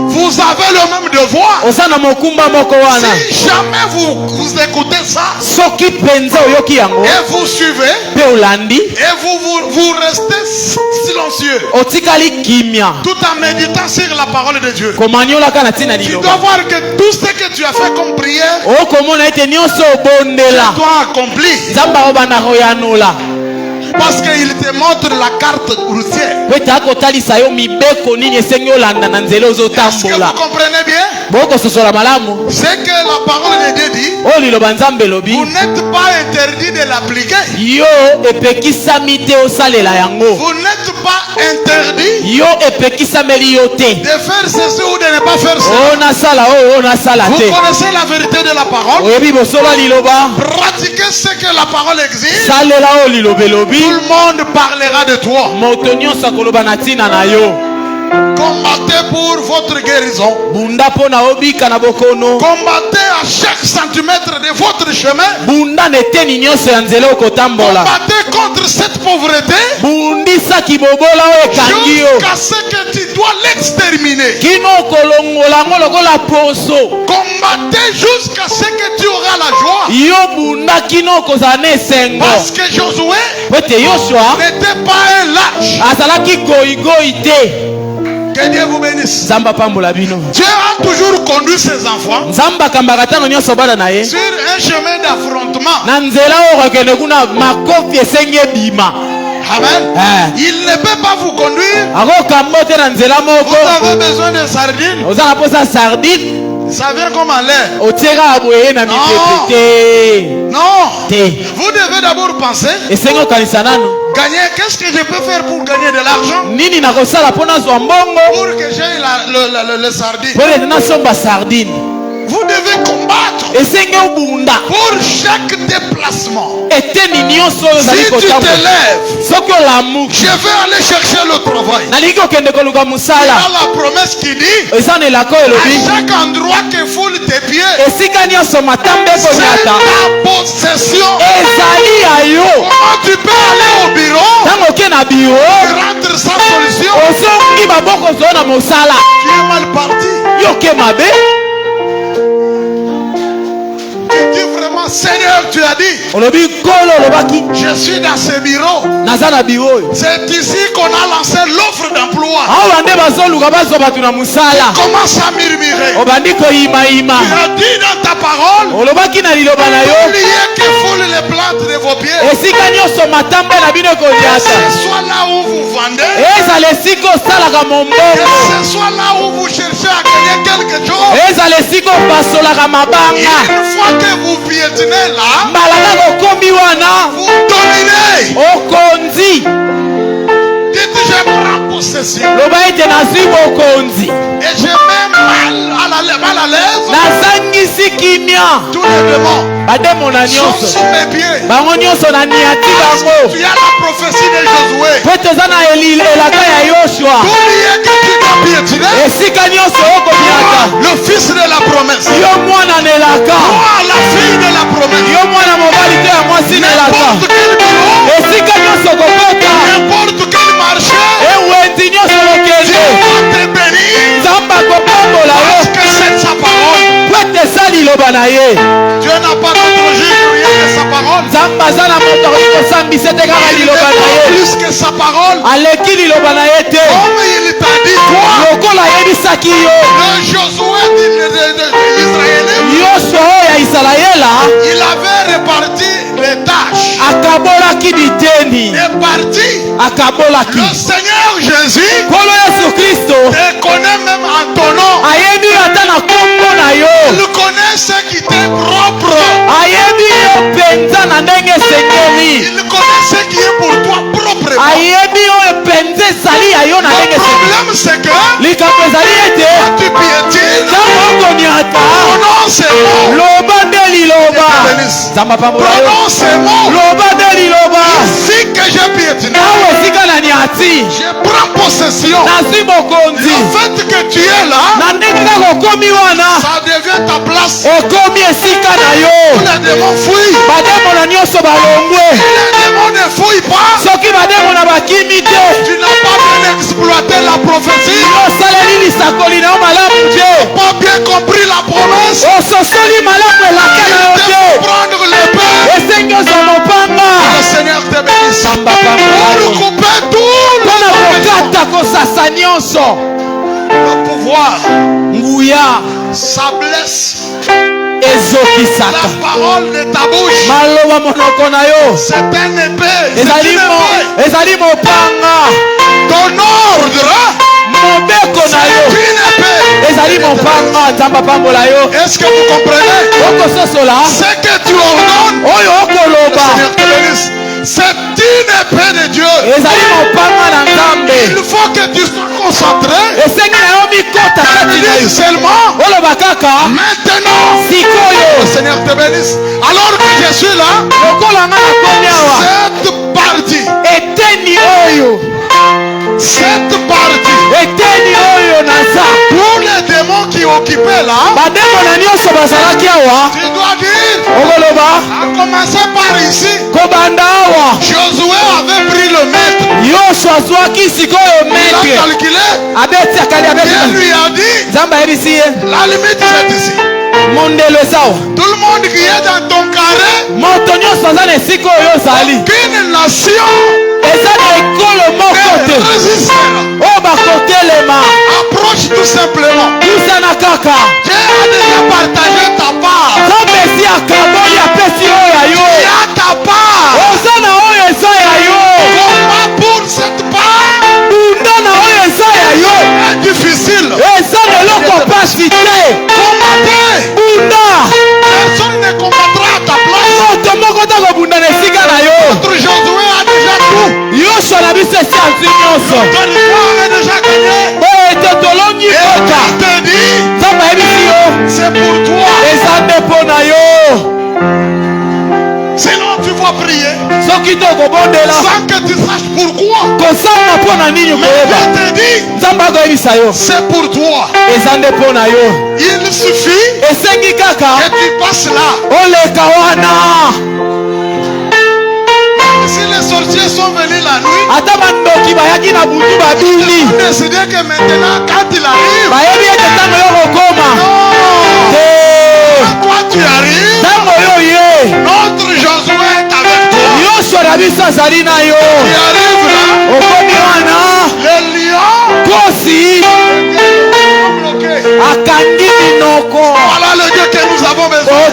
Vous avez le même devoir. oza na mokumba moko wana Si jamais vous écoutez ça soki mpenza oyoki yango et vous suivez mpe olandi et vous restez silencieux otikali kimia tout en méditant sur la parole de Dieu, komaniolaka na ntina tu dois liloba voir que tout ce que tu as fait comme prière okomona ete nyonso obondela doit accomplir nzambe akobanda koyanola parce qu'il te montre la carte routière. po ete akotalisa yo mibeko nini esengi olanda na nzela Est-ce que ozotambola vous comprenez bien? bokososola malamu C'est que la parole de Dieu dit, oyo liloba nzambe elobi vous n'êtes pas interdit de l'appliquer. yo epekisami te osalela yango Vous n'êtes pas interdit yo epekisameli yo te de faire ceci ou de ne pas faire cela. oyo nasala oyo oyo nasala Vous te connaissez la vérité de la parole. oyebi bosolo ya liloba Pratiquez ce que la parole exige. salela oyo liloba elobi Tout le monde parlera de toi. moto nyonso akoloba na ntina na yo Combattez pour votre guérison. bunda mpo na obika na bokono Combattez à chaque centimètre de votre chemin. bunda na eteni nyonso ya nzela okotambola Combattez contre cette pauvreté bundisaki bobola oyo ekangi yo jusqu'à ce que tu dois l'exterminer. kino okolongola yango lokola poso Combattez jusqu'à ce que tu auras la joie. yo bunda kino okozala na esengo Parce que Josué po ete yosua n'était pas un lâche. azalaki goigoi te Que Dieu vous bénisse. nzambe apambola bino Dieu a toujours conduit ses enfants nzambe akambaka ntango nyonso bana na ye sur un chemin d'affrontement. na nzela oyo kokende kuna makofi esengi ebima Amen. Il ne peut pas vous conduire. akokamba te na nzela moko Vous avez besoin de sardines. oza na posa sardine Ça vient comme en l'air. otieka boye na mipepe te Non. te Vous devez d'abord penser, esengi okanisa nano gagner, qu'est-ce que je peux faire pour gagner de l'argent? nini nakosala mpo nazwa mbongo Pour que j'aie le sardine. mpo ete nasomba sardine Vous devez combattre esengi obunda pour chaque déplacement. eteni nyonso oyo ozali Si tu te kotambola lèves, soki olamuki je vais aller chercher le travail. nalingi okende koluka Il y mosala a la promesse qui dit, eza na elaka oyo à elobi chaque endroit que foule tes pieds, esika nyonso matambe c'est ekonyata ta possession. ezali ya yo Comment tu peux aller au bureau mosala. Tu es mal parti. Yoke mabe. Seigneur, tu as dit, je suis dans ce bureau. C'est ici qu'on a lancé l'offre d'emploi. Commence à murmurer. Tu as dit dans ta parole, oubliez que foulent les plantes de vos pieds. Que ce soit là où vous vendez, que ce soit là où vous cherchez à gagner quelque chose. Et une fois que vous piétinez là, vous dominez. Dites, je prends possession. Et je mets mal à l'aise tous les démons sont sous mes pieds. Tu as la prophétie de Josué. Oubliez que tu dois piétiner. Le fils de la promesse. Toi, la fille de la promesse. N'importe quel bureau, n'importe quel marché, Dieu va te bénir parce que c'est sa parole. Dieu n'a pas d'autre juge rien que sa parole. Il est plus que sa parole. Comme il t'a dit, toi, le Josué d'Israël, il avait réparti les tâches. Le Seigneur Jésus te connaît même en ton nom. Il connaît ce qui t'est propre. Il connaît ce qui est pour toi propre. Le problème c'est que quand tu piétines, prononce ces mots. Prononce ces mots. Ici que je piétine, je prends possession. Le fait que tu es là, ça devient ta place. Les démons fuient. Les démons ne fouillent pas. Tu n'as pas bien exploité la prophétie. Tu n'as pas bien compris la promesse. Il te faut prendre l'épée. Le Seigneur te bénisse. Pour couper tout le pouvoir. Ça blesse. La parole de ta bouche, c'est un épée. Ton ordre, c'est une épée. Est-ce que vous comprenez? Ce que tu ordonnes, le Seigneur te bénisse. C'est une épée de Dieu. Il faut que tu sois concentré. Et seulement maintenant, le Seigneur te bénisse. Alors que je suis là, cette partie pour les démons qui occupaient là, tu dois dire, à commencer par ici, Josué avait pris le mètre. Il a calculé. Dieu lui a dit, la limite c'est ici. Tout le monde qui est dans ton carré, aucune nation approche tout simplement. Dieu a déjà partagé ta part. Tu as ta part. Combat pour cette part. C'est difficile. Combattez. Personne ne combattra à ta place. Notre Josué a déjà tout. Notre victoire est déjà gagnée. Et il te dit, c'est pour toi. Sinon tu vas prier sans que tu saches pourquoi. Mais Dieu te dit, c'est pour toi. Il suffit que tu passes là. Si les sorciers sont venus la nuit, ils ont décidé que maintenant quand ozali na yo okomi wana kosi akangi minoko. Voilà le Dieu que nous avons besoin.